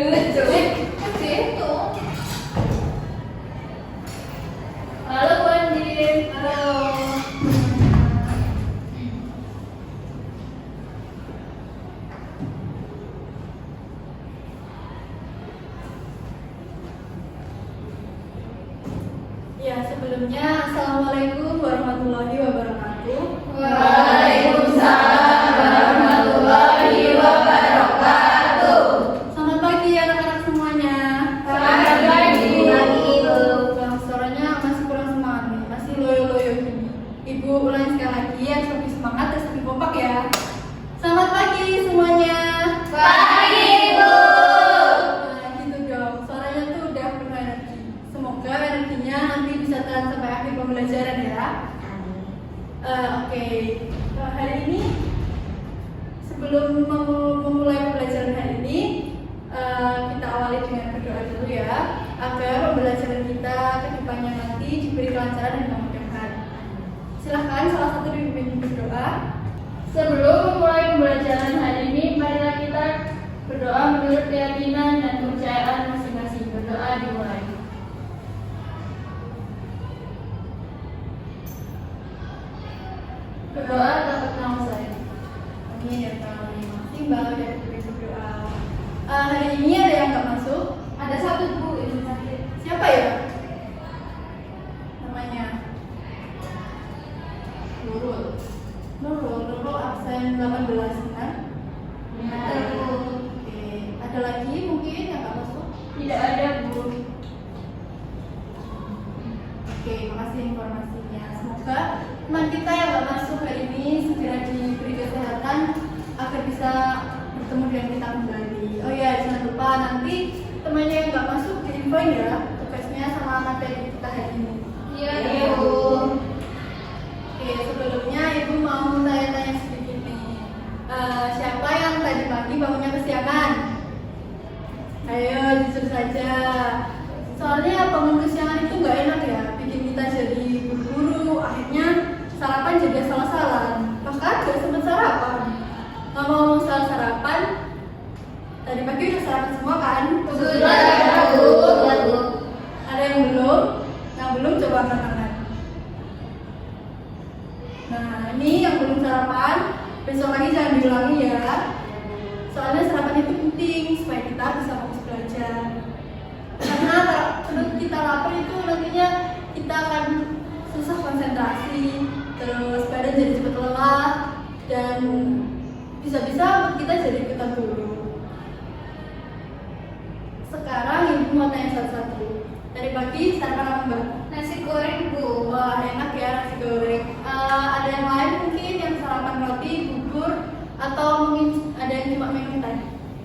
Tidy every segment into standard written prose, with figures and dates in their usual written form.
Halo Bu Andin. Halo. Ya, sebelumnya Assalamualaikum warahmatullahi wabarakatuh. Waalaikumsalam warahmatullahi wabarakatuh. Selamat pagi anak-anak semuanya. Selamat pagi. Bang, suaranya masih kurang semangat nih, masih loyo-loyo gini. Ibu ulangi sekali lagi ya, lebih semangat dan lebih kompak ya. Selamat pagi semuanya. Pagi Bu. Nah, gitu dong. Suaranya tuh udah penuh energi. Semoga energinya nanti bisa tahan sampai akhir pembelajaran ya. Oke. Hari ini sebelum memulai pembelajaran hari ini, kita awali dengan berdoa dulu ya, agar pembelajaran kita ke depannya nanti diberi kelancaran dan kemudahan. Silahkan salah satu dari pemimpin berdoa. Sebelum memulai pembelajaran hari ini, marilah kita berdoa menurut keyakinan dan kepercayaan masing-masing. Berdoa dimulai. Berdoa dapat nama saya. Amin ya Tuhan. Timbang dan berdoa. Hari ini ada yang nggak masuk? Ada satu Bu yang sakit. Siapa ya? Namanya Nurul. Nurul absen 18 kan? Benar Bu. Oke. Ada lagi mungkin yang nggak masuk? Tidak ada Bu. Oke, makasih informasinya. Semoga teman kita yang nggak masuk hari ini segera diberi kesehatan agar bisa bertemu dengan kita kembali. Oh ya, jangan lupa nanti temannya yang nggak masuk diinfoin ya tugasnya sama materi kita hari ini. Iya Bu. Oke, sebelumnya Ibu mau tanya-tanya sedikit nih. Siapa yang tadi pagi bangunnya kesiangan? Ayo, jujur saja. Soalnya bangun kesiangan itu nggak enak ya, bikin kita jadi buru-buru, akhirnya sarapan jadi salah-salah. Bahkan nggak sempat sarapan. Ngomong soal sarapan, tadi pagi udah sarapan semua kan? Sudah Bu. Ada yang belum? Yang belum coba angkat tangan. Nah, ini yang belum sarapan, besok lagi jangan diulangi ya. Soalnya sarapan itu penting supaya kita bisa fokus belajar. Karena kalau perut kita lapar itu nantinya kita akan susah konsentrasi, terus badan jadi cepat lelah, dan bisa-bisa kita jadi ikutan dulu. Sekarang Ibu mau tanya satu-satu. Tadi pagi sarapan apa Mbak? Nasi goreng Bu. Wah, enak ya nasi goreng. Ada yang lain mungkin yang sarapan roti, bubur, atau mungkin ada yang cuma minum teh?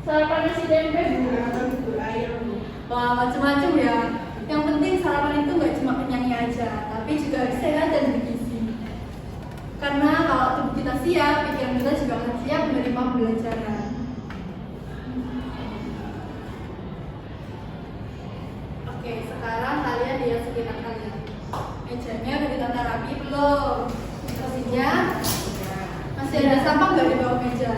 Sarapan nasi tempe Bu. Bubur ayam. Wah, macam-macam ya. Yang penting sarapan itu nggak cuma kenyangnya aja, tapi juga harus sehat dan bergizi. Karena kalau tubuh kita siap, pikiran kita juga akan siap menerima pembelajaran. Oke, sekarang kalian lihat sekitar kalian. Mejanya udah ditata rapi belum? Kursinya masih ada sampah nggak di bawah meja?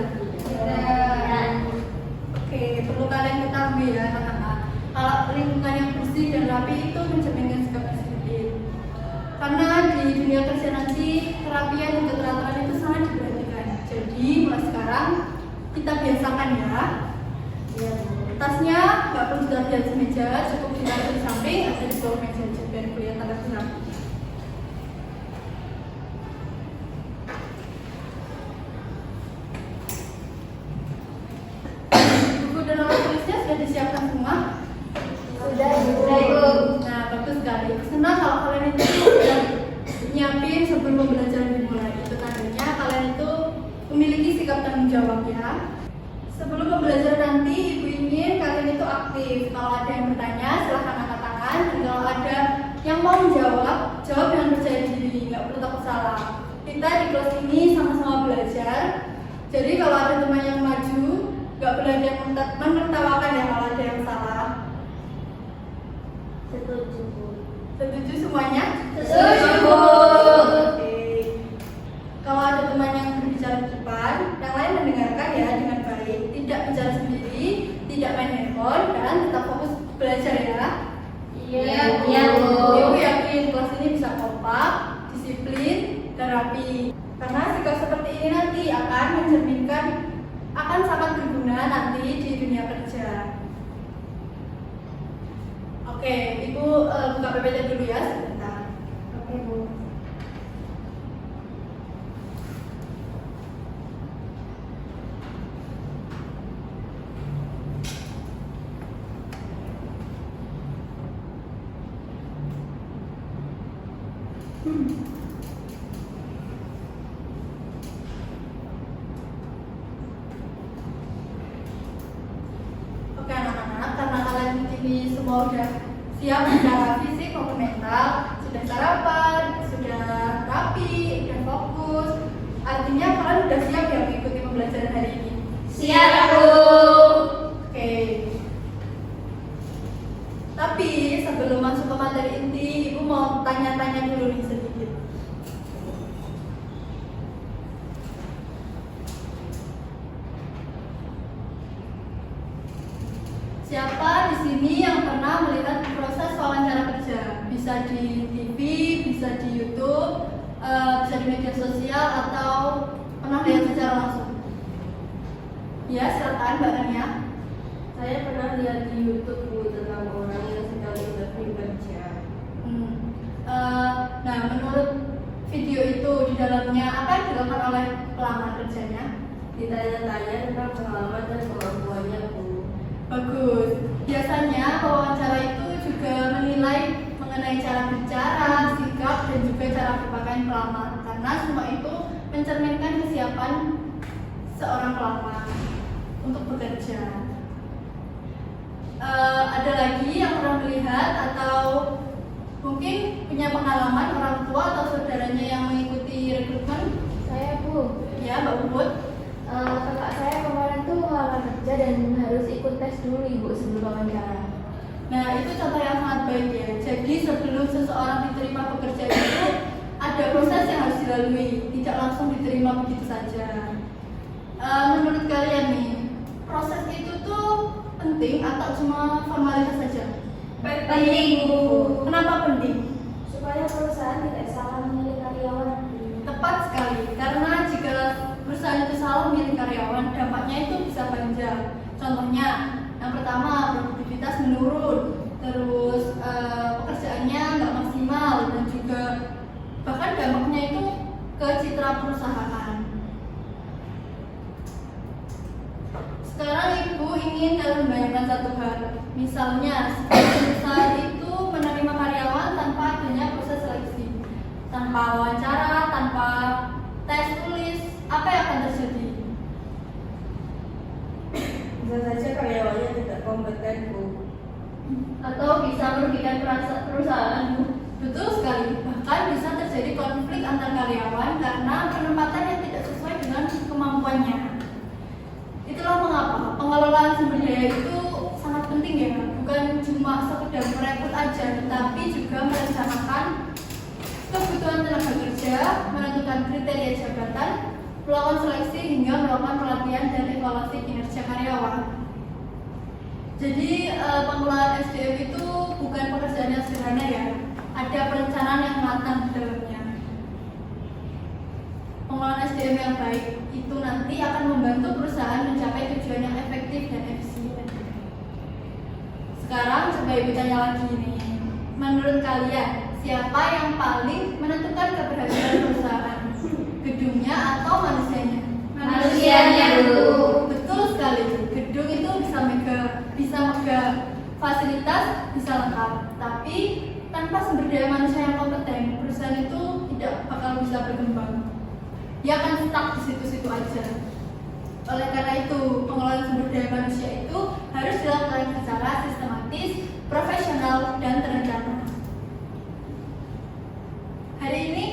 Oke, perlu kalian ketahui ya anak-anak. Kalau lingkungan yang bersih dan rapi itu mencerminkan sikap disiplin. Karena di dunia kerja nanti kerapian dan keteraturan itu sangat diperhatikan. Jadi mulai sekarang kita biasakan ya. Tasnya nggak perlu ditaruh di atas meja, cukup ditaruh di samping atau di bawah meja aja biar kelihatan lebih rapi. Buku dan alat tulisnya sudah disiapkan semua? Sudah Bu. Nah, bagus sekali. Senang kalau kalian itu sudah nyiapin sebelum pembelajaran dimulai. Itu tandanya kalian itu memiliki sikap tanggung jawab ya. Sebelum pembelajaran nanti, Ibu ingin kalian itu aktif. Kalau ada yang bertanya, silahkan angkat tangan. Dan kalau ada yang mau menjawab, jawab dengan percaya diri, nggak perlu takut salah. Kita di kelas ini sama-sama belajar. Jadi kalau ada teman yang maju, nggak boleh ada yang menertawakan ya kalau ada yang salah. Setuju Bu. Setuju semuanya? Setuju Bu. Oke. Kalau ada teman yang berbicara di depan, yang lain mendengarkan ya dengan baik. Tidak bicara sendiri, tidak main handphone, akan mencerminkan akan sangat berguna nanti di dunia kerja. Oke, Ibu buka PPT dulu ya sebentar. Oke, Bu. Oke anak-anak, karena kalian ini semua udah siap secara fisik maupun mental, sudah sarapan, sudah rapi, sudah fokus, artinya kalian udah siap ya mengikuti pembelajaran hari ini. Siap, Bu. Oke. Tapi sebelum masuk ke materi inti, Ibu mau tanya-tanya dulu nih sedikit. Siapa di sini yang pernah melihat proses wawancara kerja? Bisa di TV, bisa di YouTube, bisa di media sosial, atau pernah lihat secara langsung? Ya, silakan Mbak Ania. Saya pernah lihat di YouTube, Bu, tentang orang yang sedang interview kerja. Nah, menurut video itu di dalamnya apa yang dilakukan oleh pelamar kerjanya? Ditanya-tanya tentang pengalaman dan kemampuannya, Bu. Bagus. Biasanya wawancara itu juga menilai mengenai cara bicara, sikap, dan juga cara berpakaian pelamar. Karena semua itu mencerminkan kesiapan seorang pelamar untuk bekerja. Ada lagi yang pernah melihat atau mungkin punya pengalaman orang tua atau saudaranya yang mengikuti rekrutmen? Saya, Bu. Ya, Mbak Ubud. Kakak saya kemarin tuh ngelamar kerja dan harus ikut tes dulu, Ibu, sebelum wawancara. Nah, itu contoh yang sangat baik ya. Jadi sebelum seseorang diterima pekerjaan itu ada proses yang harus dilalui, tidak langsung diterima begitu saja. Menurut kalian nih, proses itu tuh penting atau cuma formalitas saja? Penting, Bu. Kenapa penting? Supaya perusahaan tidak salah memilih karyawan. Tepat sekali, karena jika perusahaan itu salah memilih karyawan, dampaknya itu bisa panjang. Contohnya, yang pertama produktivitas menurun, terus pekerjaannya nggak maksimal, dan juga bahkan dampaknya itu ke citra perusahaan. Sekarang Ibu ingin kalian membayangkan satu hal, misalnya perusahaan itu menerima karyawan tanpa adanya proses seleksi, tanpa wawancara, tanpa tes tulis, apa yang akan terjadi? Bisa saja karyawannya tidak kompeten, Bu. Atau bisa merugikan perusahaan, Bu. Betul sekali, bahkan bisa terjadi konflik antar karyawan karena penempatan yang tidak sesuai dengan kemampuannya. Itulah mengapa pengelolaan sumber daya itu sangat penting ya, bukan cuma sekedar merekrut aja, tetapi juga merencanakan kebutuhan tenaga kerja, menentukan kriteria jabatan, melakukan seleksi hingga melakukan pelatihan dan evaluasi kinerja karyawan. Jadi pengelolaan SDM itu bukan pekerjaan yang sederhana ya, ada perencanaan yang matang di dalamnya. Pengelolaan SDM yang baik itu nanti akan membantu perusahaan mencapai tujuan yang efektif dan efisien. Sekarang coba Ibu tanya lagi nih, menurut kalian siapa yang paling menentukan keberhasilan perusahaan? Gedungnya atau manusianya? Manusianya, Bu. Betul sekali. Gedung itu bisa megang fasilitas, bisa lengkap. Tapi tanpa sumber daya manusia yang kompeten, perusahaan itu tidak bakal bisa berkembang. Dia akan stuck di situ-situ aja. Oleh karena itu, pengelolaan sumber daya manusia itu harus dilakukan secara sistematis, profesional, dan terencana. Hari ini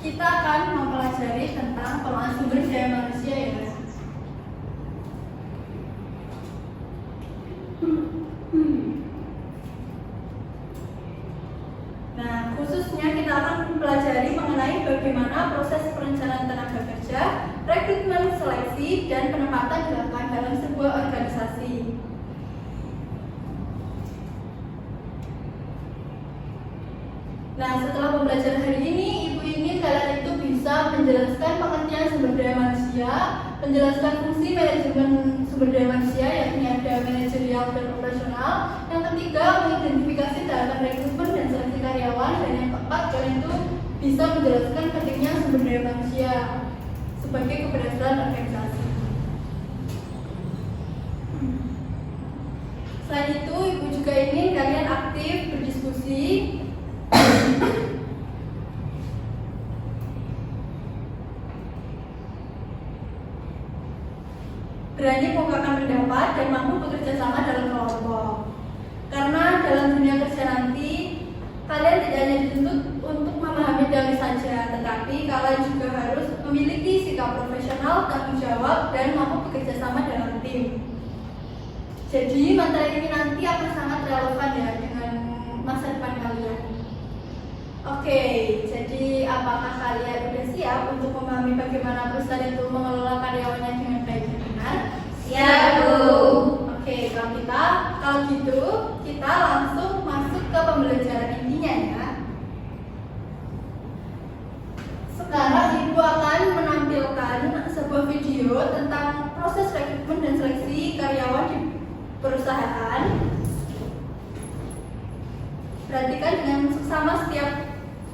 kita akan mempelajari tentang pengelolaan sumber daya manusia ya. Nah, khususnya kita akan mempelajari mengenai bagaimana proses perencanaan tenaga kerja, rekrutmen, seleksi, dan penempatan dilakukan dalam sebuah organisasi. Nah, setelah pembelajaran hari ini, Ibu ingin kalian itu bisa menjelaskan pengertian sumber daya manusia selanjutnya menjelaskan fungsi manajemen sumber daya manusia, yakni ada manajerial dan operasional. Yang ketiga, mengidentifikasi tahapan rekrutmen dan seleksi karyawan. Dan yang keempat, kalian itu bisa menjelaskan pentingnya sumber daya manusia sebagai keberhasilan organisasi. Selain itu, Ibu juga ingin kalian aktif berdiskusi berani mengungkapkan pendapat dan mampu bekerja sama dalam kelompok. Karena dalam dunia kerja nanti kalian tidak hanya dituntut untuk memahami teori saja, tetapi kalian juga harus memiliki sikap profesional, tanggung jawab, dan mampu bekerja sama dalam tim. Jadi materi ini nanti akan sangat relevan ya dengan masa depan kalian. Oke, jadi apakah kalian sudah siap untuk memahami bagaimana perusahaan itu mengelola karyawannya dengan baik dan benar? Siap, Bu. Oke, kalau gitu kita langsung masuk ke pembelajaran intinya ya. Sekarang Ibu akan menampilkan sebuah video tentang proses rekrutmen dan seleksi karyawan di perusahaan. Perhatikan dengan seksama setiap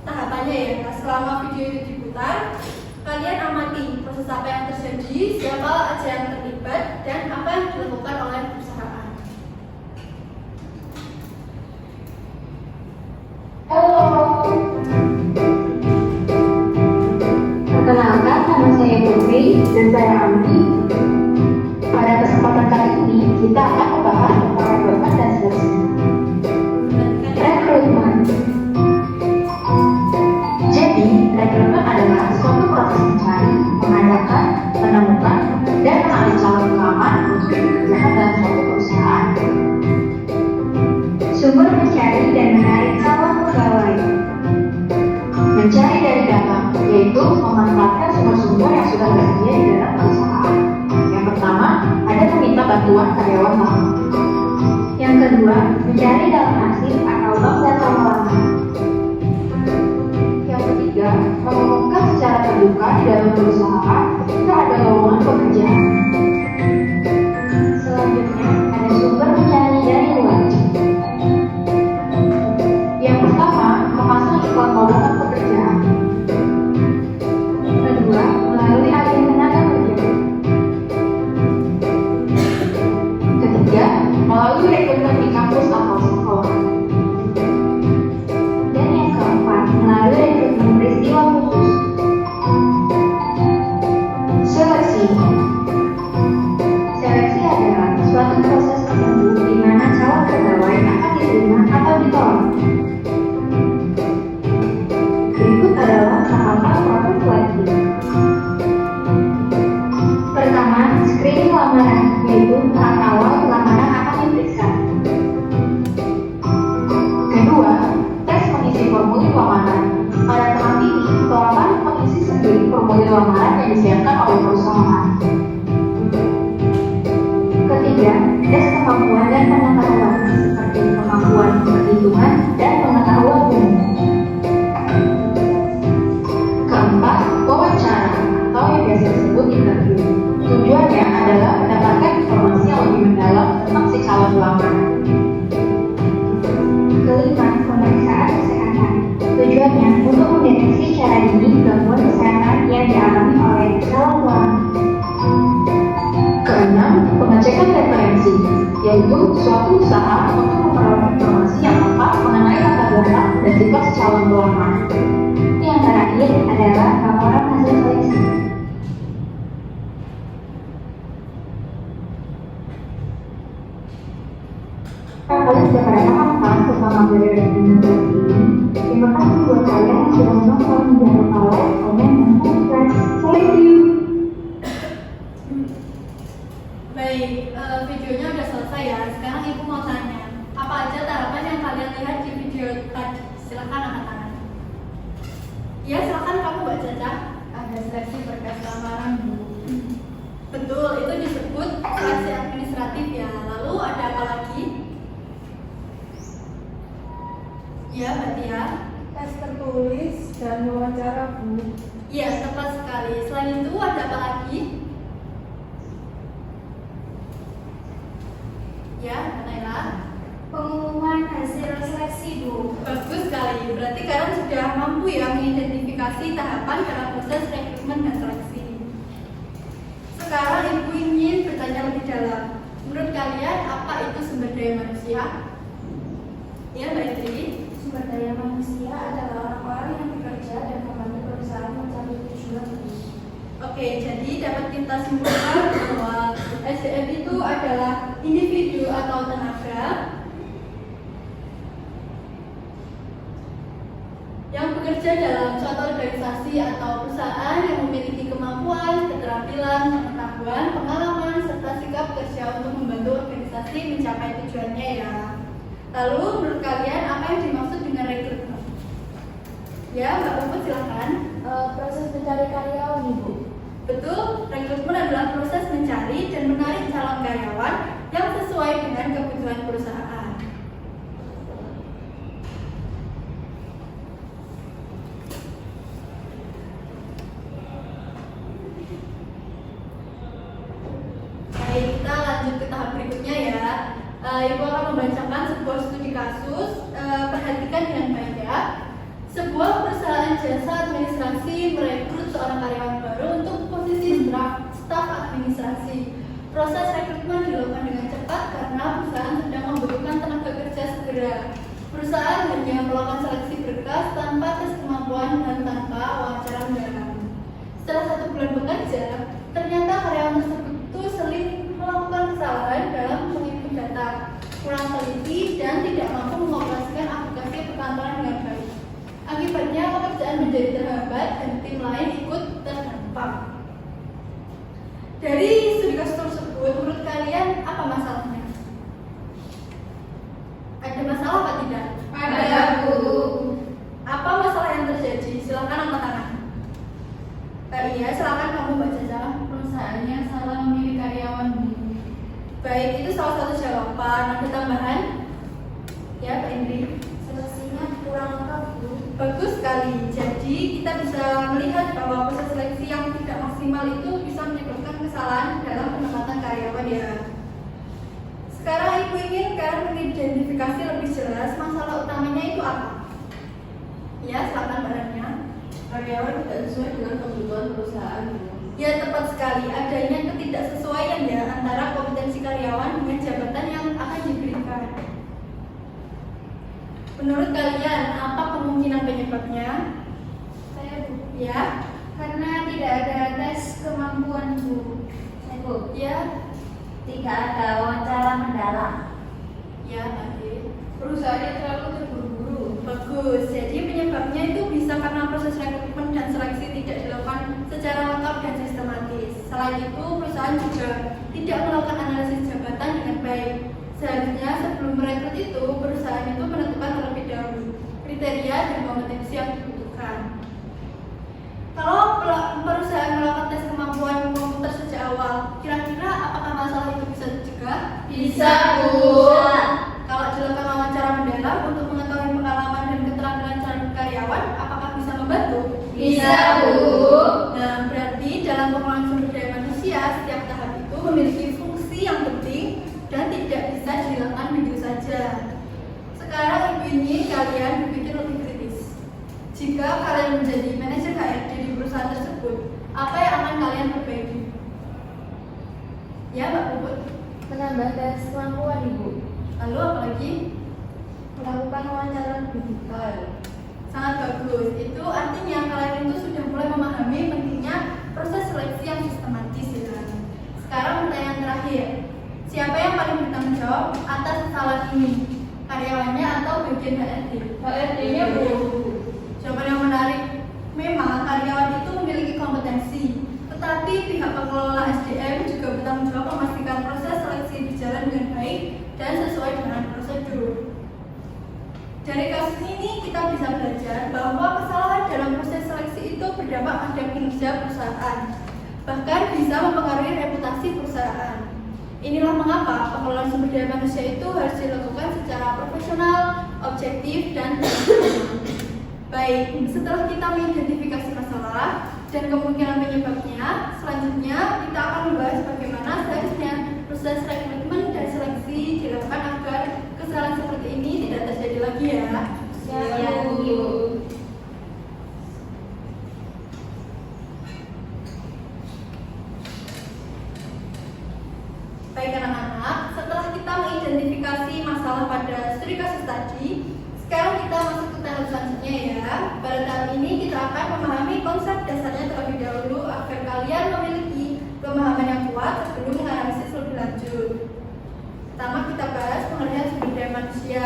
tahapannya ya. Nah, selama video itu diputar, kalian amati proses apa yang terjadi, siapa aja yang terlibat, dan apa yang dilakukan oleh perusahaan. Halo, perkenalkan nama saya Putri dan saya Amri. Pada kesempatan kali ini kita akan membahas tentang rekrutmen dan seleksi. Rekrutmen. Jadi, rekrutmen adalah suatu proses mencari, mengadakan, menemukan, dan mengambil calon pelamar untuk dikerjakan dalam suatu perusahaan. Sumber mencari dan menarik calon pegawai. Mencari dari dalam, yaitu memanfaatkan sumber-sumber yang sudah tersedia di dalam perusahaan. Yang pertama, ada meminta bantuan karyawan lama. Yang kedua, mencari dalam hasil atau bank data lama. Yang ketiga, mengumumkan secara terbuka di dalam perusahaan jika ada lowongan pekerjaan. Selanjutnya, ada sumber mencari dari luar. Yang pertama, memasang iklan lowongan pekerjaan. Kedua, melalui agen tenaga kerja. Ketiga, melalui rekrutmen di kampus atau sekolah. Dan yang keempat, melalui rekrutmen peristiwa khusus. Seleksi. Seleksi adalah suatu proses tertentu di mana calon pegawai akan diterima atau ditolak. Berikut adalah tahapan proses seleksi. Pertama, screening lamaran, yaitu tahap awal lamaran akan diperiksa. Kedua, tes mengisi formulir lamaran. Pada tahap ini, pelamar mengisi sendiri formulir lamaran yang disiapkan oleh perusahaan. Ketiga, tes kemampuan dan pengetahuan, seperti kemampuan perhitungan dan pengetahuan umum. Keempat, wawancara atau yang biasa disebut interview. Tujuannya adalah mendapatkan informasi yang lebih mendalam tentang si calon pelamar. Kelima, pemeriksaan kesehatan. Tujuannya untuk mendeteksi secara dini gangguan kesehatan yang dialami oleh calon pelamar. Keenam, pengecekan referensi, yaitu suatu usaha untuk memperoleh informasi yang tepat mengenai latar belakang dan sifat si calon pelamar. Yang terakhir adalah laporan hasil seleksi. Kalian sudah pada paham kan tentang materi rekrutmen seleksi ini? Terima kasih buat kalian yang sudah menonton. Jangan lupa like, komen, dan subscribe. Thank you. Baik, videonya udah selesai ya. Sekarang Ibu mau tanya, apa aja tahapan yang kalian lihat di video tadi? Silakan angkat tangan. Ya, silakan kamu Mbak Caca. Ada seleksi berkas lamaran, Bu. Betul, itu disebut seleksi administratif ya. Lalu ada apa lagi? Ya, Mbak Tia. Tes tertulis dan wawancara, Bu. Iya, tepat sekali. Selain itu ada apa lagi? seleksi, Bu. Bagus sekali, berarti kalian sudah mampu ya mengidentifikasi tahapan dalam proses rekrutmen dan seleksi. Sekarang Ibu ingin bertanya lebih dalam. Menurut kalian apa itu sumber daya manusia? Ya, Mbak Indri. Sumber daya manusia adalah orang-orang yang bekerja dan membantu perusahaan mencapai tujuan. Oke, jadi dapat kita simpulkan bahwa SDM itu adalah individu atau tenaga yang bekerja dalam suatu organisasi atau perusahaan yang memiliki kemampuan, keterampilan, pengetahuan, pengalaman, serta sikap kerja untuk membantu organisasi mencapai tujuannya ya. Lalu menurut kalian apa yang dimaksud dengan rekrutmen? Ya, Mbak Puput silahkan. Proses mencari karyawan, Ibu. Betul, rekrutmen adalah proses mencari dan menarik calon karyawan yang sesuai dengan kebutuhan perusahaan. Baik, kita lanjut ke tahap berikutnya ya. Ibu akan membacakan sebuah studi kasus. Perhatikan dengan baik ya. Sebuah perusahaan jasa administrasi merekrut seorang karyawan baru untuk posisi staf administrasi. Proses rekrutmen dilakukan dengan cepat karena perusahaan sedang membutuhkan tenaga kerja segera. Perusahaan hanya melakukan seleksi berkas tanpa tes kemampuan dan tanpa wawancara mendalam. Setelah 1 bulan bekerja, ternyata karyawan tersebut itu sering melakukan kesalahan dalam menginput data, kurang teliti dan tidak mampu mengoperasikan aplikasi perkantoran dengan baik. Akibatnya pekerjaan menjadi terhambat dan tim lain ikut terdampak. Dari studi kasus tersebut, menurut kalian apa masalahnya? Ada masalah apa tidak? Ada, Bu. Apa masalah yang terjadi? Silakan angkat tangan. Iya, silakan kamu Mbak Caca. Perusahaannya salah memilih karyawan, Bu. Baik, itu salah satu jawaban. Ada tambahan? Ya, Pak Indri. Seleksinya kurang lengkap, Bu. Bagus sekali. Jadi kita bisa melihat bahwa proses seleksi yang tidak maksimal itu bisa menyebabkan kesalahan dalam penempatan karyawan ya. Sekarang Ibu ingin kalian mengidentifikasi lebih jelas masalah utamanya itu apa? Ya, silakan Mbak Rania. Karyawan tidak sesuai dengan kebutuhan perusahaan, Bu. Ya, tepat sekali. Adanya ketidaksesuaian ya antara kompetensi karyawan dengan jabatan yang akan diberikan. Menurut kalian, apa kemungkinan penyebabnya? Saya, Bu. Ya, Karena tidak ada tes kemampuan, Bu. Saya, Bu. ya, Tidak ada wawancara mendalam. ya, Ade. Perusahaannya terlalu terburu-buru. Bagus. Jadi penyebabnya itu bisa karena proses rekrutmen dan seleksi tidak dilakukan secara lengkap dan sistematis. Selain itu, perusahaan juga tidak melakukan analisis jabatan dengan baik. Seharusnya sebelum merekrut itu, perusahaan itu menentukan terlebih dahulu kriteria dan kompetensi yang dibutuhkan. Kalau perusahaan melakukan tes kemampuan komputer sejak awal, kira-kira apakah masalah itu bisa dicegah? Bisa, Bu. Kalau dilakukan wawancara mendalam untuk mengetahui pengalaman dan keterampilan calon karyawan, apakah bisa membantu? Bisa, Bu. Nah, berarti dalam pengelolaan sumber daya manusia, setiap tahap itu memiliki fungsi yang penting dan tidak bisa dilakukan begitu saja. Sekarang Ibu ingin kalian berpikir lebih kritis. Jika kalian menjadi manajer HRD di perusahaan tersebut, apa yang akan kalian perbaiki? Ya, Mbak Puput. Menambah tes kemampuan, Ibu. Lalu apa lagi? Melakukan wawancara lebih detail. Sangat bagus. Itu artinya kalian itu sudah mulai memahami pentingnya proses seleksi yang sistematis ya. Sekarang pertanyaan terakhir. Siapa yang paling bertanggung jawab atas kesalahan ini? Karyawannya atau bagian HRD? HRD-nya, Bu. Jawaban yang menarik. Memang karyawan itu memiliki kompetensi, tetapi pihak pengelola SDM juga bertanggung jawab memastikan proses seleksi berjalan dengan baik dan sesuai dengan prosedur. Dari kasus ini kita bisa belajar bahwa kesalahan dalam proses seleksi itu berdampak pada kinerja perusahaan, bahkan bisa mempengaruhi reputasi perusahaan. Inilah mengapa pengelolaan sumber daya manusia itu harus dilakukan secara profesional, objektif, dan transparan. Baik, setelah kita mengidentifikasi masalah dan kemungkinan penyebabnya, selanjutnya kita akan membahas bagaimana seharusnya proses rekrutmen dan seleksi dilakukan agar kesalahan seperti ini tidak terjadi lagi ya. pada studi kasus tadi, sekarang kita masuk ke tahap selanjutnya ya. Pada tahap ini kita akan memahami konsep dasarnya terlebih dahulu agar kalian memiliki pemahaman yang kuat sebelum menganalisis lebih lanjut. Pertama kita bahas pengertian sumber daya manusia.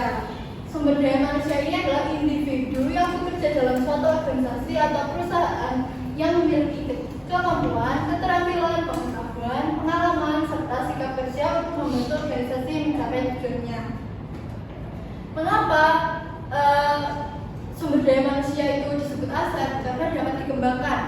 Sumber daya manusia ini adalah individu yang bekerja dalam suatu organisasi atau perusahaan yang memiliki kemampuan, keterampilan, pengetahuan, pengalaman, serta sikap kerja untuk membantu organisasi mencapai tujuannya. Mengapa sumber daya manusia itu disebut aset? Karena dapat dikembangkan.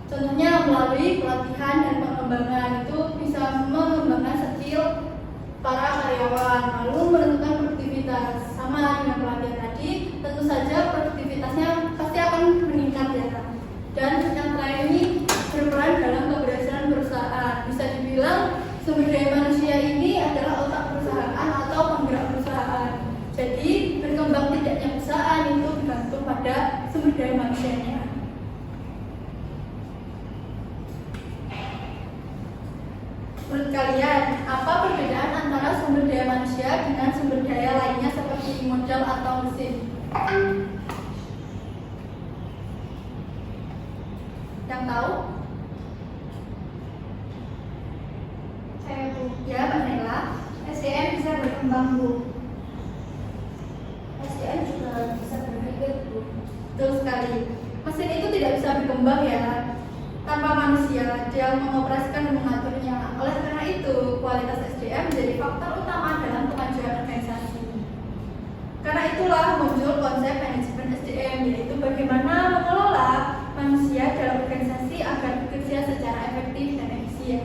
Contohnya melalui pelatihan dan pengembangan, itu bisa mengembangkan skill para karyawan, lalu menentukan produktivitas. Sama dengan pelatihan tadi, tentu saja produktivitasnya pasti akan meningkat ya. Dan yang terakhir ini berperan dalam keberhasilan perusahaan. Bisa dibilang sumber daya manusia ini adalah otak perusahaan atau penggerak perusahaan. Jadi berkembang tidaknya perusahaan itu bergantung pada sumber daya manusianya. Menurut kalian, apa perbedaan antara sumber daya manusia dengan sumber daya lainnya seperti modal atau mesin? Yang tahu? Saya Bu. Ya, Mbak Nela. SDM bisa berkembang Bu. SDM juga bisa berpikir, Bu. Betul sekali. Mesin itu tidak bisa berkembang ya tanpa manusia yang mengoperasikan dan mengaturnya. Oleh karena itu, kualitas SDM menjadi faktor utama dalam kemajuan organisasi. Karena itulah muncul konsep manajemen SDM, yaitu bagaimana mengelola manusia dalam organisasi agar bekerja secara efektif dan efisien.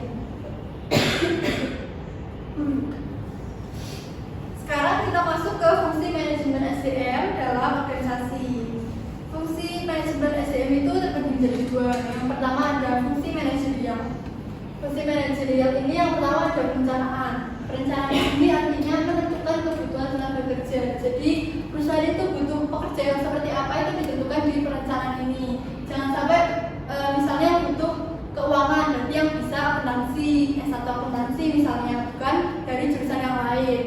Sekarang kita masuk ke fungsi manajemen SDM dalam organisasi. Fungsi manajemen SDM itu terbagi menjadi dua. Yang pertama ada fungsi manajerial. Fungsi manajerial ini yang pertama ada perencanaan. Perencanaan ini artinya menentukan kebutuhan tenaga kerja. Jadi perusahaan itu butuh pekerja yang seperti apa itu ditentukan di perencanaan ini. Jangan sampai misalnya butuh keuangan, berarti yang bisa akuntansi, S1 akuntansi misalnya, bukan dari jurusan yang lain.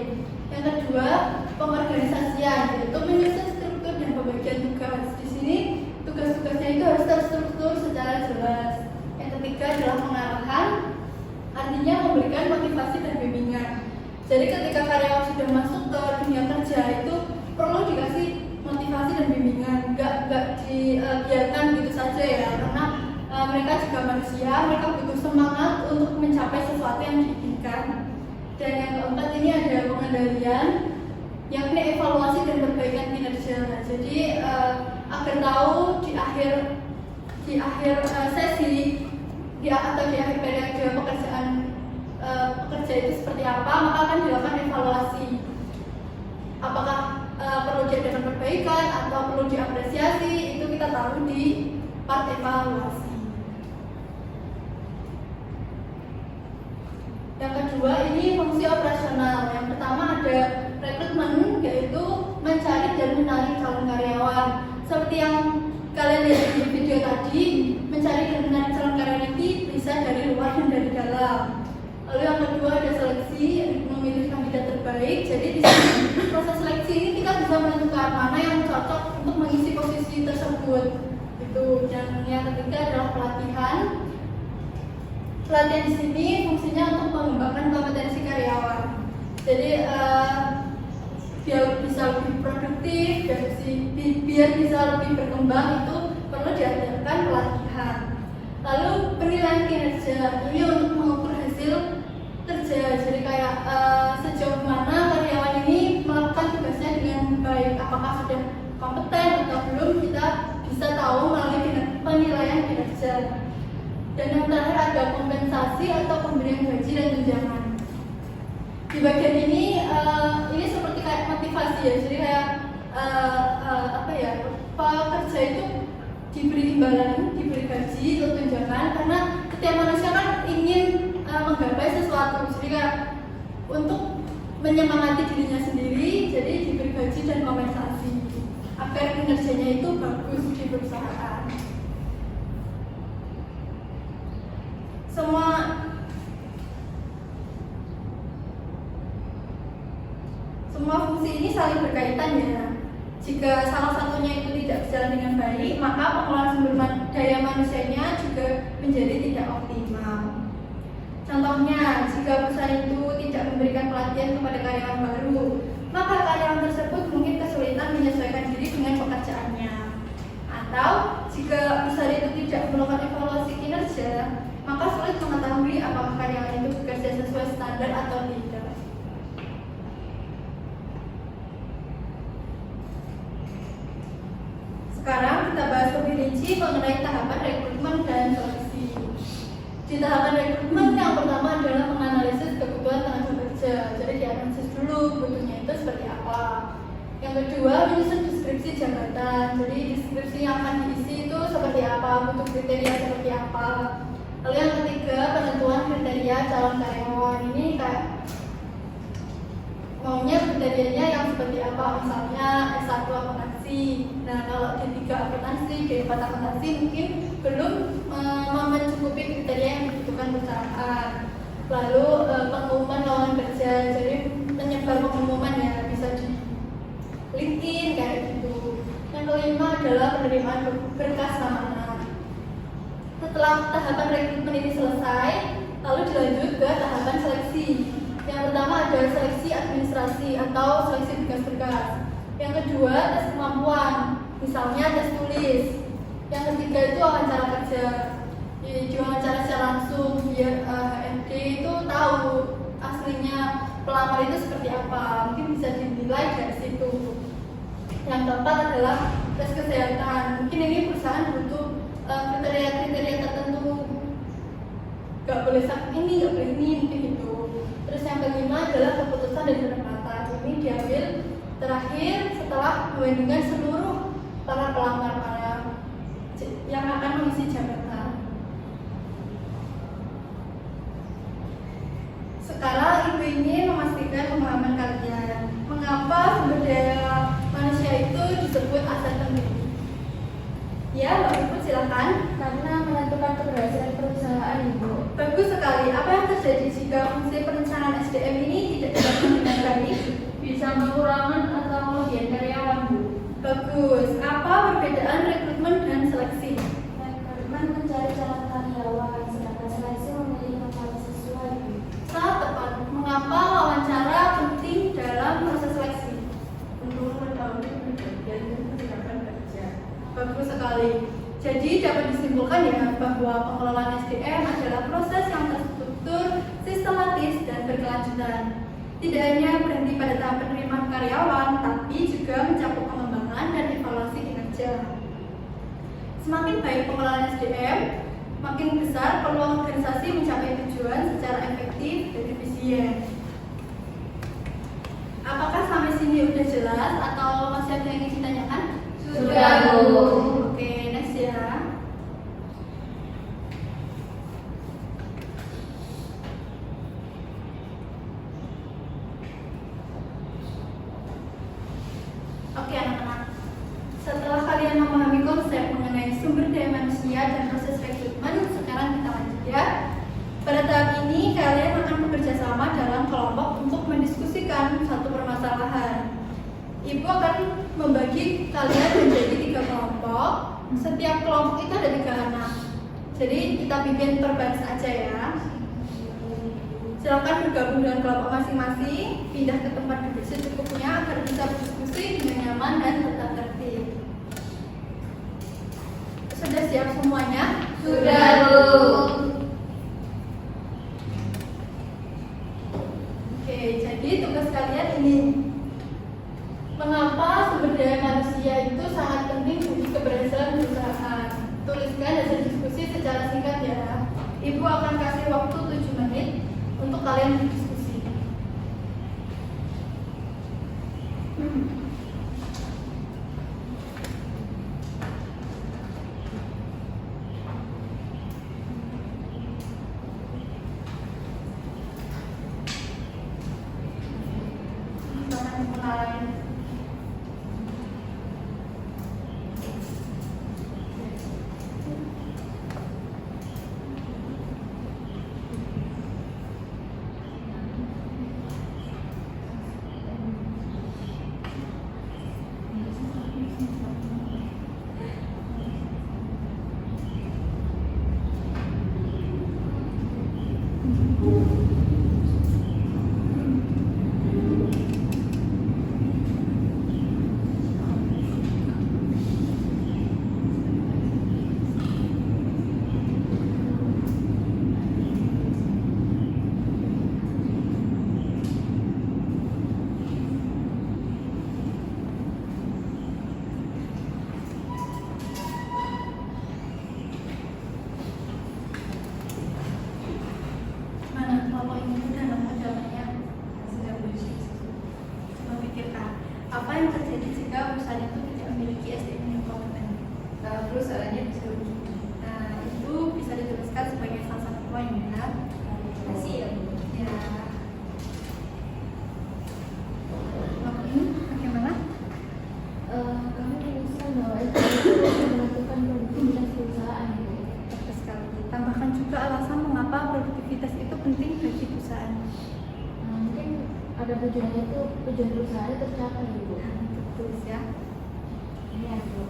Yang kedua, pengorganisasian, yaitu menyusun struktur dan pembagian tugas. Di sini tugas-tugasnya itu harus terstruktur secara jelas. Yang ketiga adalah pengarahan, artinya memberikan motivasi dan bimbingan. Jadi ketika karyawan sudah masuk ke dunia kerja itu perlu dikasih motivasi dan bimbingan, nggak dibiarkan gitu saja ya, karena mereka juga manusia, mereka butuh semangat untuk mencapai sesuatu yang diinginkan. Dan yang keempat ini ada pengendalian, yakni evaluasi dan perbaikan kinerja. Jadi agar tahu di akhir sesi atau di akhir periode pekerja itu seperti apa, maka akan dilakukan evaluasi. Apakah perlu diadakan perbaikan atau perlu diapresiasi, itu kita tahu di part evaluasi. Yang kedua ini fungsi operasional. Yang pertama ada rekrutmen, yaitu mencari dan menarik calon karyawan. Seperti yang kalian lihat di video tadi, mencari dan menarik calon karyawan ini bisa dari luar dan dari dalam. Lalu yang kedua ada seleksi, memilih kandidat terbaik. Jadi di sini proses seleksi ini kita bisa menentukan mana yang cocok untuk mengisi posisi tersebut. Itu. Dan yang ketiga adalah pelatihan. Pelatihan di sini fungsinya untuk mengembangkan kompetensi karyawan. Jadi biar bisa lebih produktif, biar bisa lebih berkembang itu perlu diadakan pelatihan. Lalu penilaian kinerja ini untuk mengukur hasil kerja. Jadi kayak sejauh mana karyawan ini melakukan tugasnya dengan baik, apakah sudah kompeten atau belum, kita bisa tahu melalui penilaian kinerja. Dan yang terakhir ada kompensasi atau pemberian gaji dan tunjangan. Di bagian ini seperti kayak motivasi ya, jadi kayak pekerja itu diberi imbalan, diberi gaji atau tunjangan, karena setiap manusia kan ingin menggapai sesuatu, jadi kayak untuk menyemangati dirinya sendiri, jadi diberi gaji dan kompensasi agar kinerjanya itu bagus di perusahaan. Semua fungsi ini saling berkaitan ya. Jika salah satunya itu tidak berjalan dengan baik, maka pengelolaan sumber daya manusianya juga menjadi tidak optimal. Contohnya, jika perusahaan itu tidak memberikan pelatihan kepada karyawan baru, maka karyawan tersebut mungkin kesulitan menyesuaikan diri dengan pekerjaannya. Atau, jika perusahaan itu tidak melakukan evaluasi kinerja, maka sulit mengetahui apakah karyawan itu bekerja sesuai standar atau tidak. Sekarang kita bahas lebih rinci mengenai tahapan rekrutmen dan seleksi. Di tahapan rekrutmen yang pertama adalah menganalisis kebutuhan tenaga kerja. Jadi dianalisis dulu butuhnya itu seperti apa. Yang kedua, menyusun deskripsi jabatan. Jadi deskripsi yang akan diisi itu seperti apa, butuh kriteria seperti apa. Lalu yang ketiga, penentuan kriteria calon karyawan. Ini kayak maunya kriterianya yang seperti apa, misalnya S1 akuntansi. Nah, kalau D3 akuntansi, D4 akuntansi mungkin belum mencukupi kriteria yang dibutuhkan perusahaan. Lalu pengumuman lowongan kerja, jadi menyebar pengumuman ya, bisa di LinkedIn kayak gitu. Yang kelima adalah penerimaan berkas lamaran. Setelah tahapan rekrutmen ini selesai, lalu dilanjut ke tahapan seleksi. Yang pertama ada seleksi administrasi atau seleksi berkas-berkas. Yang kedua, tes kemampuan, misalnya tes tulis. Yang ketiga itu wawancara kerja. Di wawancara secara langsung, biar HRD itu tahu aslinya pelamar itu seperti apa. Mungkin bisa dinilai dari situ. Yang keempat adalah tes kesehatan. Mungkin ini perusahaan butuh kriteria-kriteria tertentu. Gak boleh ini, gak boleh ini, mungkin itu. Terus yang kelima adalah keputusan dan penempatan. Ini diambil terakhir setelah membandingkan seluruh para pelamar yang akan mengisi jabatan. Sekarang ibu ingin memastikan pemahaman kalian. Mengapa sumber daya manusia itu disebut aset penting? Ya, Mbak Ibu silakan. Karena menentukan keberhasilan perusahaan, Ibu. Bagus sekali. Apa yang terjadi jika fungsi perencanaan SDM ini tidak dilakukan dengan baik? Bisa mengurangi atau melebihan karyawan, Bu. Bagus. Apa perbedaan rekrutmen dan seleksi? Rekrutmen mencari calon karyawan, sedangkan seleksi memilih profil sesuai, Bu. Sangat tepat. Mengapa wawancara penting dalam proses seleksi? Untuk mengetahui perbedaan persiapan kerja. Bagus sekali. Jadi dapat disimpulkan ya bahwa pengelolaan SDM adalah proses yang terstruktur, sistematis, dan berkelanjutan. Tidak hanya berhenti pada tahap penerimaan karyawan, tapi juga mencakup pengembangan dan evaluasi kinerja. Semakin baik pengelolaan SDM, makin besar peluang organisasi mencapai tujuan secara efektif dan efisien. Apakah sampai sini udah jelas atau masih ada yang ingin ditanyakan? Sudah, Bu. Oke, next ya. Oke anak-anak, setelah kalian memahami konsep mengenai sumber daya manusia dan proses rekrutmen, sekarang kita lanjut ya. Pada tahap ini kalian akan bekerja sama dalam kelompok untuk mendiskusikan satu permasalahan. Ibu akan membagi kalian menjadi 3 kelompok. Setiap kelompok itu ada 3 anak. Jadi kita bikin per baris aja ya. Silakan bergabung dengan kelompok masing-masing, pindah ke tempat duduk secukupnya agar bisa berdiskusi dengan nyaman dan tetap tertib. Sudah siap semuanya? Sudah, Bu. Oke, jadi tugas kalian ini. Mengapa sumber daya manusia itu sangat penting bagi keberhasilan perusahaan? Tuliskan hasil diskusi secara singkat ya. Ibu akan kasih waktu 7 menit untuk kalian berdiskusi. Silakan mulai. Apa yang terjadi jika perusahaan itu tidak memiliki SDM yang kompeten? Perusahaannya bisa begitu. Nah, itu bisa dituliskan sebagai salah satu poin ya. Kasih ya. Ya. Bagaimana? Kami menyesal bahwa itu menentukan produktivitas perusahaan. Tepat sekali. Tambahkan juga alasan mengapa produktivitas itu penting bagi perusahaan. Mungkin ada tujuannya itu tujuan perusahaan tercapai ibu. Tulis ya. Iya bu.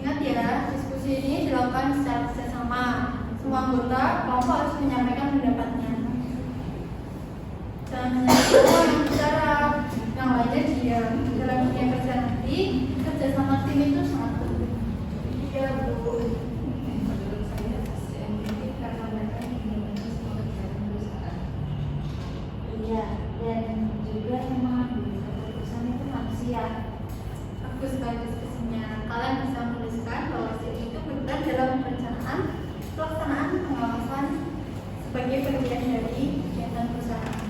Ingat ya, diskusi ini dilakukan secara kerjasama. Semua anggota kelompok harus menyampaikan pendapatnya. Jangan hanya satu yang bicara, yang lainnya diam. Dalam dunia kerja nanti, kerjasama tim itu sangat penting. Iya bu. Menurut saya SDM ini karena mereka ingin membantu semua kegiatan perusahaan. Iya, dan juga memang perusahaan itu manusia. Bagus sekali diskusinya. Kalian bisa menuliskan bahwa SDM itu berperan dalam perencanaan, pelaksanaan, pengawasan sebagai bagian dari kegiatan perusahaan.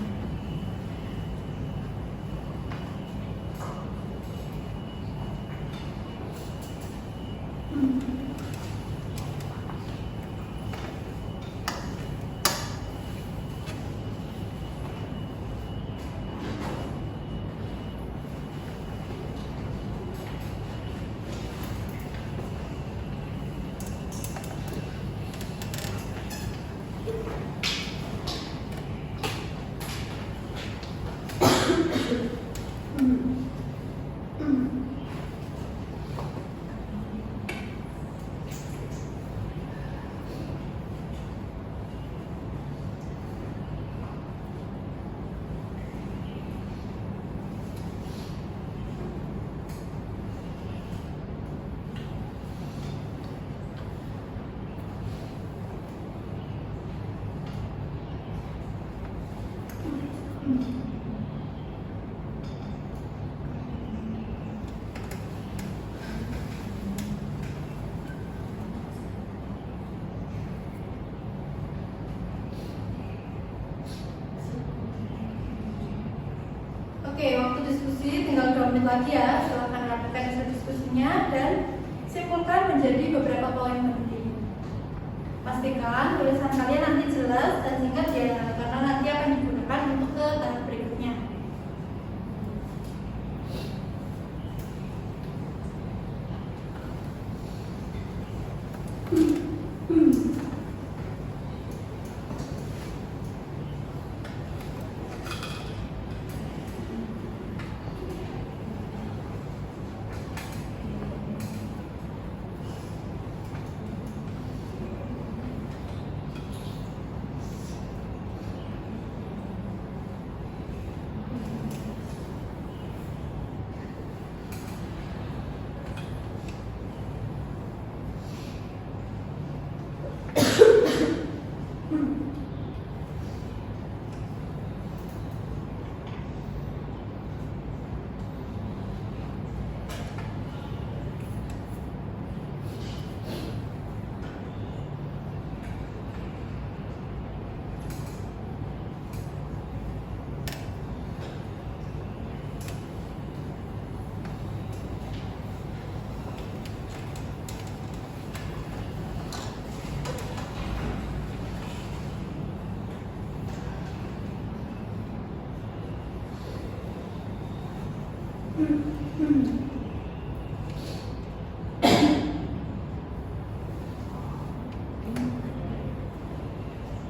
Oke, waktu diskusi tinggal 2 menit lagi ya. Silahkan rapikan hasil diskusinya dan simpulkan menjadi beberapa poin penting. Pastikan tulisan kalian nanti jelas dan singkat ya, karena nanti akan digunakan untuk ke tahap berikutnya.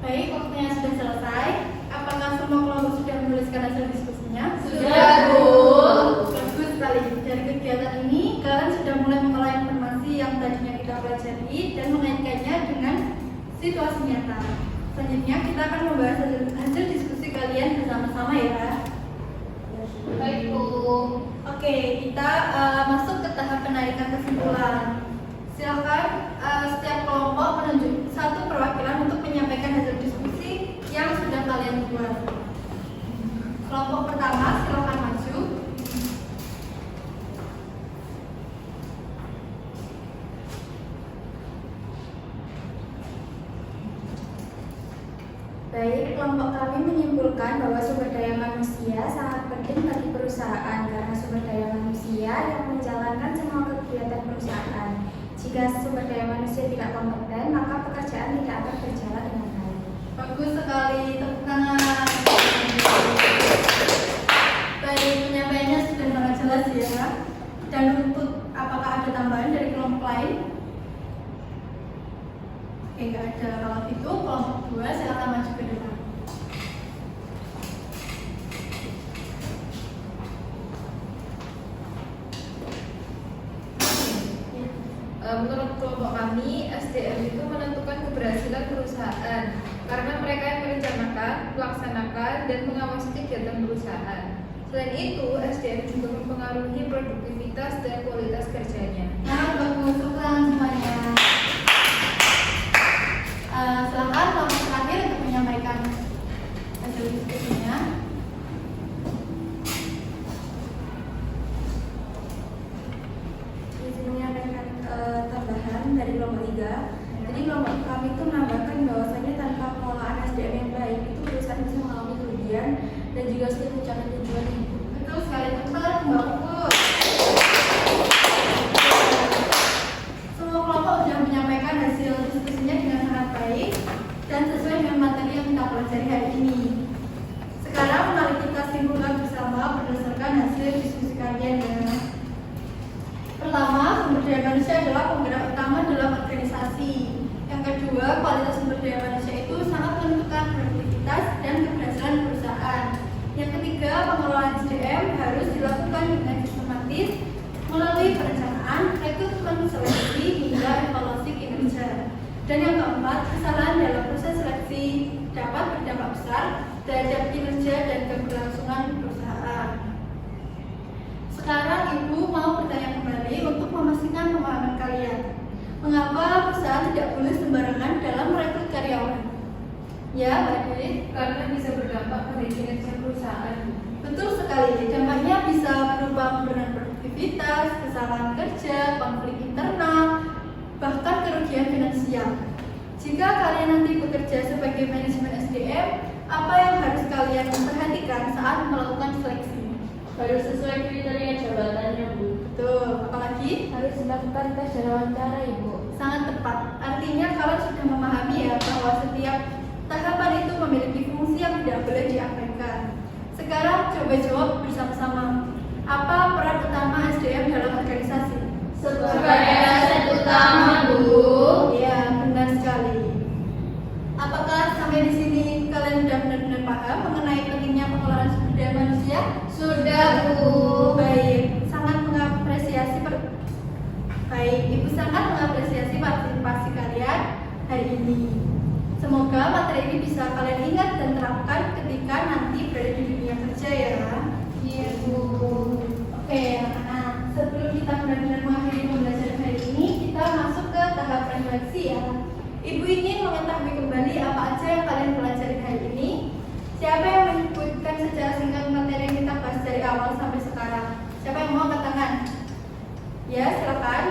Baik, waktunya sudah selesai. Apakah semua kelompok sudah menuliskan hasil diskusinya? Sudah, Bu. Bagus sekali. Dari kegiatan ini, kalian sudah mulai mengolah informasi yang tadinya kita pelajari dan mengaitkannya dengan situasi nyata. Selanjutnya, kita akan membahas hasil diskusi kalian bersama-sama ya. menyimpulkan bahwa sumber daya manusia sangat penting bagi perusahaan karena sumber daya manusia yang menjalankan semua kegiatan perusahaan. Jika sumber daya manusia tidak kompeten, maka pekerjaan tidak akan berjalan dengan baik. Bagus sekali, tepuk tangan. Baik, penyampaiannya sudah sangat jelas ya. Dan untuk apakah ada tambahan dari kelompok lain? Oke, nggak ada. Kalau itu kelompok 2 silakan maju ke depan. Menurut kelompok kami, SDM itu menentukan keberhasilan perusahaan karena mereka yang merencanakan, melaksanakan, dan mengawasi kegiatan perusahaan. Selain itu, SDM juga mempengaruhi produktivitas dan kualitas kerjanya. Nah, bagus, tepuk tangan semuanya. Silakan kelompok terakhir untuk menyampaikan hasil diskusinya. Tambahan dari kelompok 3. Jadi kelompok kami itu menambahkan bahwasanya tanpa pengelolaan SDM yang baik itu perusahaan bisa mengalami kerugian dan juga sulit mencapai tujuan itu. Betul sekali, tepat Mbak Puput. Semua kelompok sudah menyampaikan hasil diskusinya dengan sangat baik dan sesuai dengan materi yang kita pelajari hari ini. Sekarang mari kita simpulkan bersama berdasarkan hasil diskusi kalian ya. Pertama, sumber daya manusia adalah penggerak utama dalam organisasi. Yang kedua, kualitas sumber daya manusia itu sangat menentukan produktivitas dan keberhasilan perusahaan. Yang ketiga, pengelolaan SDM harus dilakukan dengan sistematis melalui perencanaan, rekrutmen, seleksi, hingga evaluasi kinerja. Dan yang keempat, kesalahan dalam proses seleksi dapat berdampak besar terhadap kinerja dan keberlangsungan perusahaan. Sekarang Ibu mau bertanya kembali untuk memastikan pemahaman kalian. Mengapa perusahaan tidak boleh sembarangan dalam merekrut karyawan? Ya, Mbak Dwi? Karena bisa berdampak pada kinerja perusahaan. Betul sekali. Dampaknya bisa berupa penurunan produktivitas, kesalahan kerja, konflik internal, bahkan kerugian finansial. Jika kalian nanti bekerja sebagai manajemen SDM, apa yang harus kalian perhatikan saat melakukan seleksi? Harus sesuai kriteria jabatannya, Bu. Betul. Apalagi? Harus dilakukan tes dan wawancara, Ibu. Sangat tepat. Artinya kalian sudah memahami ya bahwa setiap tahapan itu memiliki fungsi yang tidak boleh diabaikan. Sekarang coba jawab bersama-sama. Apa peran utama SDM dalam organisasi? Sebagai aset utama, Bu. Ya, benar sekali. Apakah sampai di sini kalian sudah benar-benar paham mengenai pentingnya pengelolaan sumber daya manusia? Sudah, Bu. Baik, sangat mengapresiasi Ibu sangat mengapresiasi partisipasi kalian hari ini. Semoga materi ini bisa kalian ingat dan terapkan ketika nanti berada di dunia kerja ya. Iya, Bu. Oke, anak-anak, sebelum kita benar-benar mengakhiri pembelajaran hari ini, kita masuk ke tahap refleksi ya. Ibu ingin mengetahui kembali apa aja yang kalian pelajari hari ini. Siapa yang menyebutkan secara singkat materi yang kita bahas dari awal sampai sekarang? Siapa yang mau angkat tangan? Ya, silakan,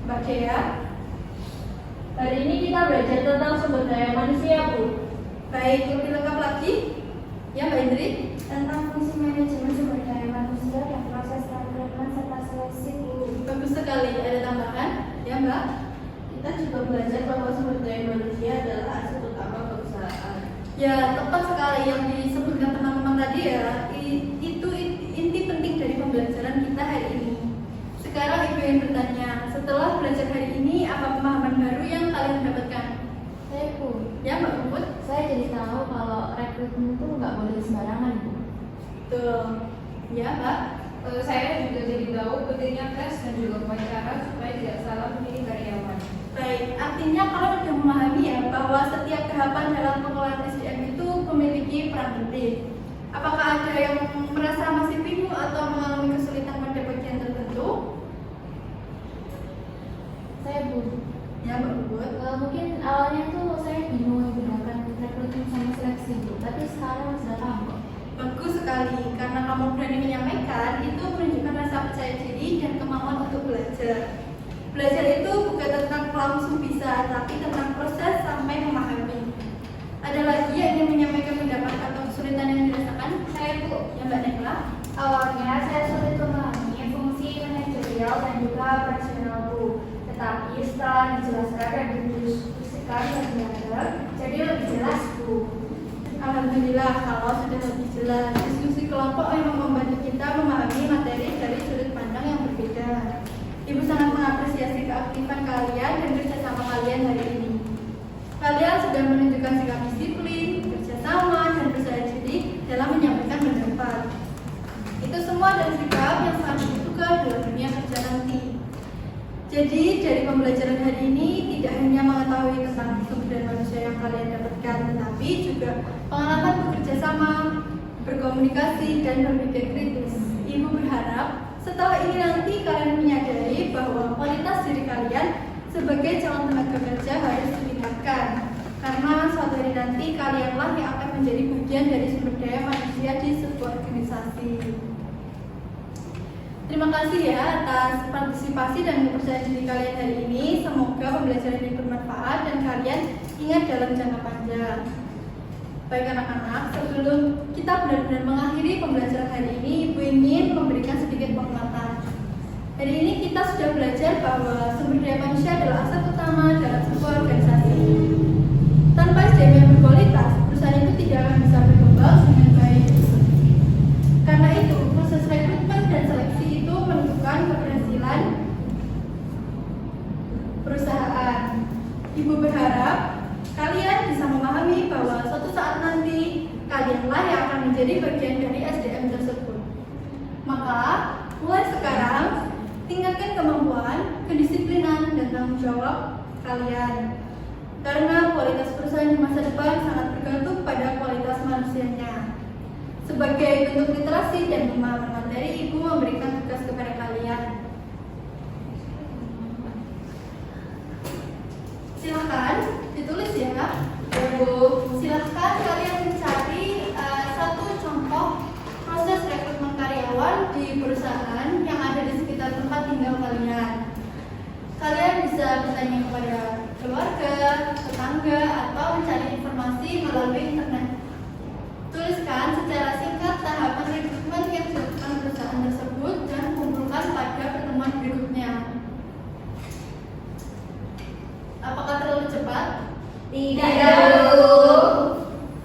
Mbak Dea. Hari ini kita belajar tentang sumber daya manusia, Bu. Baik, lebih lengkap lagi? Ya, Mbak Indri. Tentang fungsi manajemen sumber daya manusia dan proses rekrutmen serta seleksi, Bu. Bagus sekali. Ada tambahan? Ya, Mbak. Kita juga belajar bahwa sumber daya manusia adalah aset utama perusahaan. Ya, tepat sekali yang disebutkan teman-teman tadi ya. Itu inti penting dari pembelajaran kita hari ini. Sekarang Ibu yang bertanya, setelah belajar hari ini, apa pemahaman baru yang kalian dapatkan? Saya, Bu. Ya, Mbak Puput? Saya jadi tahu kalau rekrutmen itu nggak boleh sembarangan, Bu. Betul. Ya, Mbak? Saya juga jadi tahu pentingnya tes dan juga wawancara supaya tidak salah memilih karyawan. Baik, artinya kalau sudah memahami ya bahwa setiap tahapan dalam pengelolaan SDM itu memiliki peran penting. Apakah ada yang merasa masih bingung atau mengalami kesulitan pada bagian tertentu? Saya, Bu. Ya, Mbak Puput. Mungkin awalnya tuh saya bingung menggunakan rekrutmen sama seleksi, Bu. Tapi sekarang sudah paham kok. Bagus sekali, karena kamu berani menyampaikan, itu menunjukkan rasa percaya diri dan kemauan untuk belajar. Belajar itu bukan tentang langsung bisa, tapi tentang proses sampai memahami. Ada lagi yang ingin menyampaikan pendapat atau kesulitan yang dirasakan? Saya Bu. Ya Mbak Nekla. Awalnya saya sulit memahami fungsi manajerial dan juga operasional Bu. Tetapi setelah dijelaskan dan didiskusikan lebih dalam, jadi lebih jelas Bu. Alhamdulillah kalau sudah lebih jelas. Diskusi kelompok memang membantu kita memahami materi dari sudut pandang yang berbeda. Ibu sangat mengapresiasi keaktifan kalian dan kerjasama kalian hari ini. Kalian sudah menunjukkan sikap disiplin, kerjasama, dan percaya diri dalam menyampaikan pendapat. Itu semua adalah sikap yang sangat dibutuhkan dalam dunia kerja nanti. Jadi dari pembelajaran hari ini tidak hanya mengetahui tentang sumber daya manusia yang kalian dapatkan, tetapi juga pengalaman bekerja sama, berkomunikasi, dan berpikir kritis. Ibu berharap setelah ini nanti kalian menyadari bahwa kualitas diri kalian sebagai calon tenaga kerja harus ditingkatkan, karena suatu hari nanti kalianlah yang akan menjadi bagian dari sumber daya manusia di sebuah organisasi. Terima kasih ya atas partisipasi dan kepercayaan diri kalian hari ini. Semoga pembelajaran ini bermanfaat dan kalian ingat dalam jangka panjang. Baik anak-anak, sebelum kita benar-benar mengakhiri pembelajaran hari ini, Ibu ingin memberikan sedikit penguatan. Hari ini kita sudah belajar bahwa sumber daya manusia adalah aset utama dalam sebuah organisasi. Tanpa SDM yang berkualitas, perusahaan itu tidak akan bisa berkembang dengan baik. Karena itu, proses rekrutmen dan seleksi itu menentukan keberhasilan perusahaan. Ibu berharap kalian bisa memahami bahwa suatu saat nanti kalianlah yang akan menjadi bagian dari SDM tersebut. Maka, mulai sekarang, tingkatkan kemampuan, kedisiplinan, dan tanggung jawab kalian. Karena kualitas perusahaan di masa depan sangat bergantung pada kualitas manusianya. Sebagai bentuk literasi dan pemahaman materi, Ibu memberikan tugas kepada kalian. Silahkan ditulis ya. Silahkan kalian mencari satu contoh proses rekrutmen karyawan di perusahaan yang ada di sekitar tempat tinggal kalian. Kalian bisa bertanya kepada keluarga, tetangga, atau mencari informasi melalui internet. Tuliskan secara singkat tahapan rekrutmen yang dilakukan perusahaan tersebut dan kumpulkan pada pertemuan berikutnya. Apakah terlalu cepat? Tidak Bu.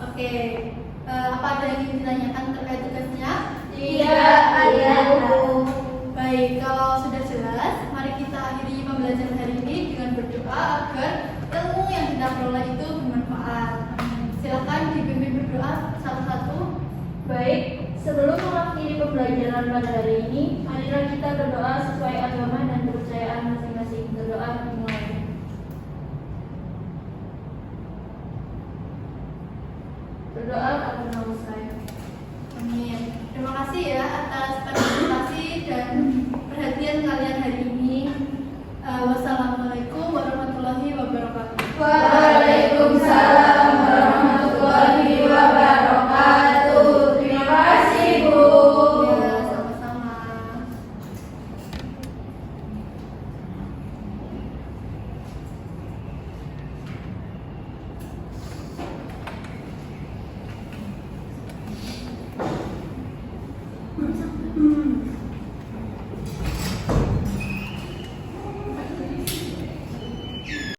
Oke. Apa ada yang ingin ditanyakan terkait tugasnya? Tidak ada Bu. Baik, kalau sudah jelas, mari kita akhiri pembelajaran hari ini dengan berdoa agar ilmu yang kita peroleh itu bermanfaat. Silakan dipimpin berdoa satu-satu. Baik, sebelum mengakhiri pembelajaran pada hari ini, marilah kita berdoa sesuai agama dan kepercayaan masing-masing. Berdoa dimulai. Berdoa agar selesai. Amin. Terima kasih ya atas partisipasi dan perhatian kalian hari ini. Wassalamualaikum warahmatullahi wabarakatuh.